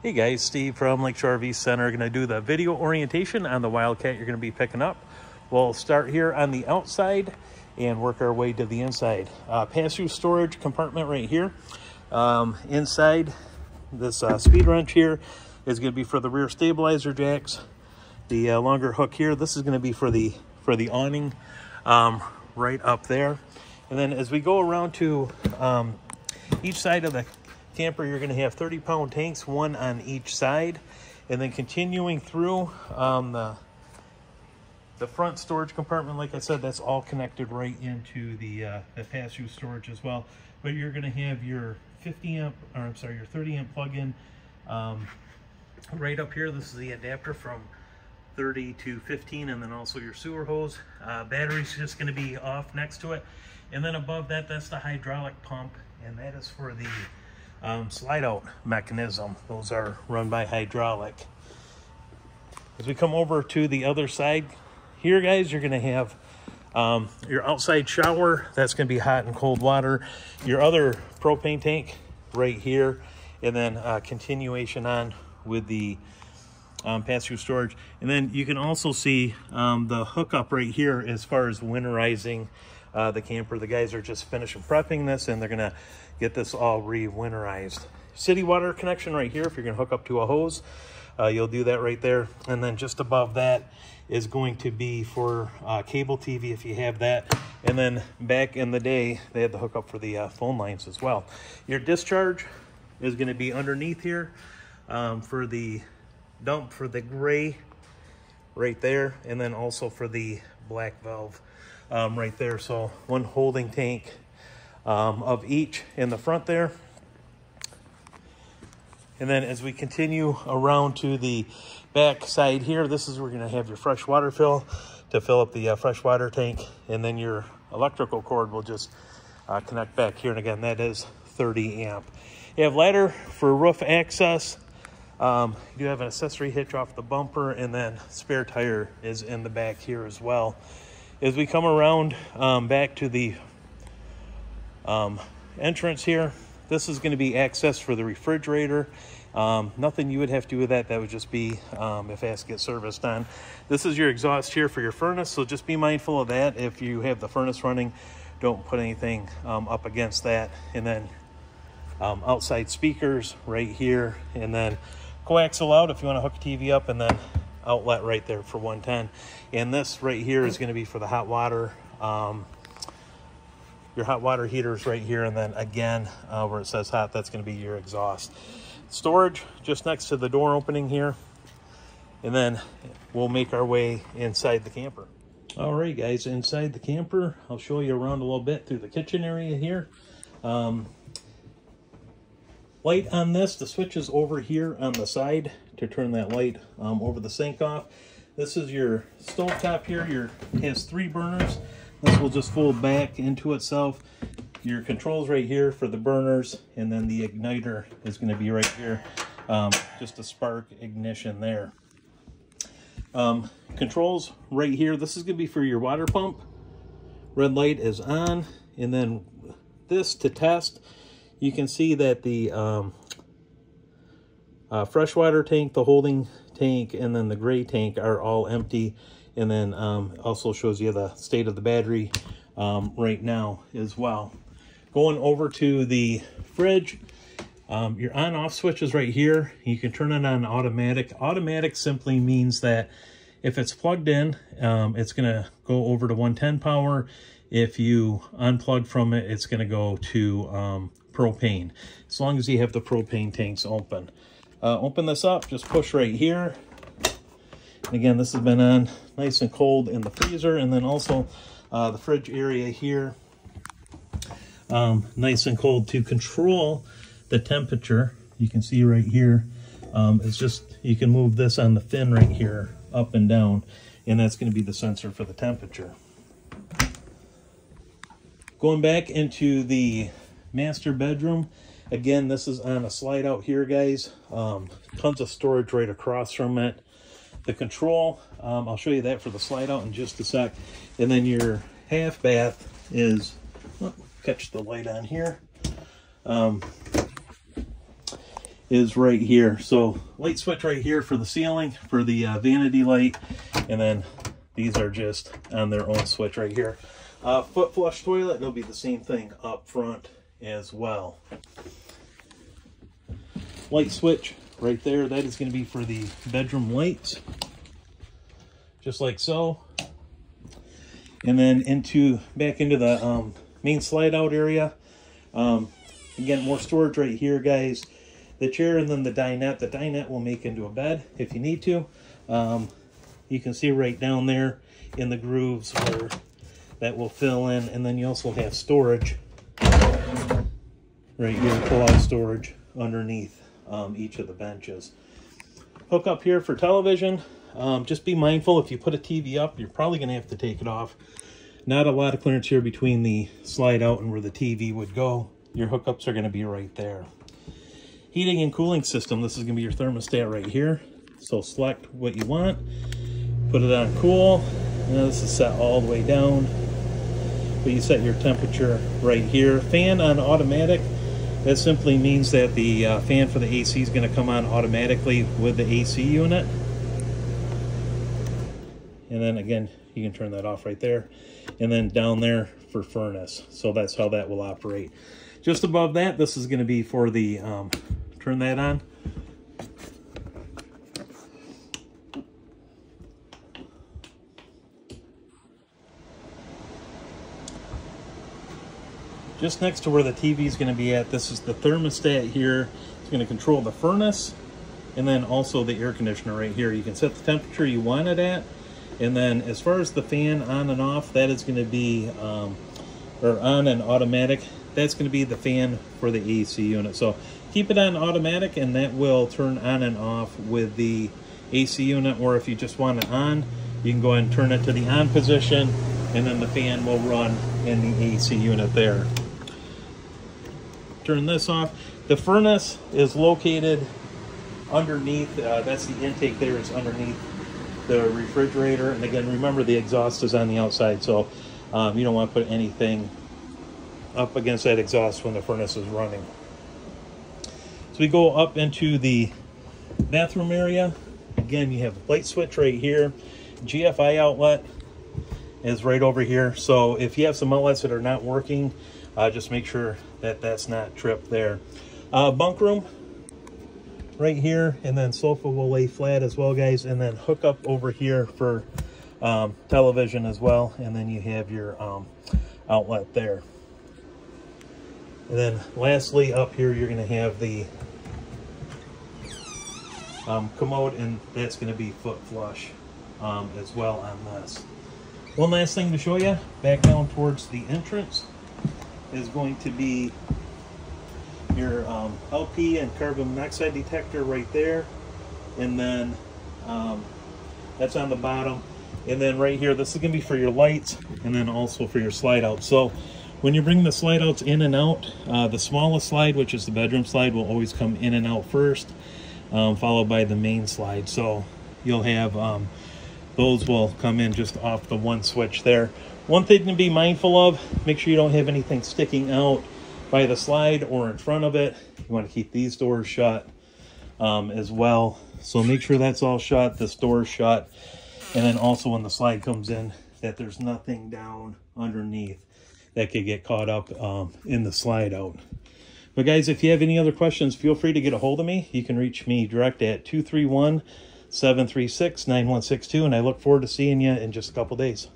Hey guys, Steve from Lakeshore RV Center. Going to do the video orientation on the Wildcat you're going to be picking up. We'll start here on the outside and work our way to the inside. Pass-through storage compartment right here. Inside, this speed wrench here is going to be for the rear stabilizer jacks. The longer hook here, this is going to be for the awning right up there. And then as we go around to each side of the camper, you're going to have 30-pound tanks, one on each side. And then continuing through the front storage compartment, like I said, that's all connected right into the pass-through storage as well. But you're going to have your 30 amp plug-in right up here. This is the adapter from 30 to 15, and then also your sewer hose. Battery's just going to be off next to it. And then above that, that's the hydraulic pump, and that is for the slide out mechanism. Those are run by hydraulic. As we come over to the other side here, guys, you're going to have your outside shower. That's going to be hot and cold water. Your other propane tank right here, and then continuation on with the pass-through storage. And then you can also see the hookup right here as far as winterizing the camper. The guys are just finishing prepping this, and they're going to get this all re-winterized. City water connection right here. If you're going to hook up to a hose, you'll do that right there. And then just above that is going to be for cable TV if you have that. And then back in the day, they had the hookup for the phone lines as well. Your discharge is going to be underneath here for the dump for the gray right there, and then also for the black valve right there. So one holding tank of each in the front there. And then as we continue around to the back side here, this is where you're going to have your fresh water fill to fill up the fresh water tank, and then your electrical cord will just connect back here. And again, that is 30 amp. You have ladder for roof access. You do have an accessory hitch off the bumper, and then spare tire is in the back here as well. As we come around back to the entrance here, this is going to be access for the refrigerator. Nothing you would have to do with that. That would just be if it has to get serviced on. This is your exhaust here for your furnace, so just be mindful of that. If you have the furnace running, don't put anything up against that. And then outside speakers right here, and then coaxial out if you want to hook a TV up, and then outlet right there for 110. And this right here is going to be for the hot water. Your hot water heaters right here, and then again where it says hot, that's going to be your exhaust. Storage just next to the door opening here, and then we'll make our way inside the camper. All right, guys, inside the camper, I'll show you around a little bit through the kitchen area here. Light on this, the switch is over here on the side to turn that light over the sink off. This is your stovetop here. It has 3 burners. This will just fold back into itself. Your controls right here for the burners, and then the igniter is going to be right here. Just a spark ignition there. Controls right here. This is going to be for your water pump. Red light is on, and then this to test. You can see that the freshwater tank, the holding tank, and then the gray tank are all empty. And then also shows you the state of the battery right now as well. Going over to the fridge, your on-off switch is right here. You can turn it on automatic. Automatic simply means that if it's plugged in, it's going to go over to 110 power. If you unplug from it, it's going to go to propane, as long as you have the propane tanks open. Open this up, just push right here. And again, this has been on nice and cold in the freezer, and then also the fridge area here, nice and cold. To control the temperature, you can see right here, it's just, you can move this on the fin right here up and down, and that's going to be the sensor for the temperature. Going back into the master bedroom, again, this is on a slide out here, guys. Tons of storage right across from it. The control, I'll show you that for the slide out in just a sec. And then your half bath is, catch the light on here. is right here. So light switch right here for the ceiling, for the vanity light, and then these are just on their own switch right here. Foot flush toilet, it'll be the same thing up front as well. Light switch right there, that is going to be for the bedroom lights, just like so. And then back into the main slide out area. Again, more storage right here, guys. The chair and then the dinette. The dinette will make into a bed if you need to. You can see right down there in the grooves where that will fill in. And then you also have storage right here, pull-out storage underneath each of the benches. Hook up here for television. Just be mindful, if you put a TV up, you're probably going to have to take it off. Not a lot of clearance here between the slide out and where the TV would go. Your hookups are going to be right there. Heating and cooling system. This is going to be your thermostat right here. So select what you want. Put it on cool. Now this is set all the way down. But you set your temperature right here. Fan on automatic. That simply means that the fan for the AC is going to come on automatically with the AC unit. And then again, you can turn that off right there. And then down there for furnace. So that's how that will operate. Just above that, this is going to be for the, turn that on. Just next to where the TV is going to be at, this is the thermostat here. It's going to control the furnace and then also the air conditioner right here. You can set the temperature you want it at. And then as far as the fan on and off, that is going to be, or on and automatic, that's going to be the fan for the AC unit. So keep it on automatic and that will turn on and off with the AC unit. Or if you just want it on, you can go ahead and turn it to the on position and then the fan will run in the AC unit there. Turn this off. The furnace is located underneath, that's the intake there, is underneath the refrigerator. And again, remember the exhaust is on the outside, so you don't want to put anything up against that exhaust when the furnace is running. So we go up into the bathroom area. Again, you have a light switch right here. GFI outlet is right over here. So if you have some outlets that are not working, just make sure that that's not tripped there. Bunk room right here, and then sofa will lay flat as well, guys, and then hook up over here for television as well, and then you have your outlet there. And then lastly up here you're going to have the commode, and that's going to be foot flush as well on this. One last thing to show you, back down towards the entrance is going to be your LP and carbon monoxide detector right there, and then that's on the bottom. And then right here, this is going to be for your lights and then also for your slide out. So when you bring the slide outs in and out, the smallest slide, which is the bedroom slide, will always come in and out first, followed by the main slide. So you'll have those will come in just off the one switch there. One thing to be mindful of, make sure you don't have anything sticking out by the slide or in front of it. You want to keep these doors shut as well. So make sure that's all shut, this door's shut. And then also when the slide comes in, that there's nothing down underneath that could get caught up in the slide out. But guys, if you have any other questions, feel free to get a hold of me. You can reach me direct at 231-736-9162, and I look forward to seeing you in just a couple days.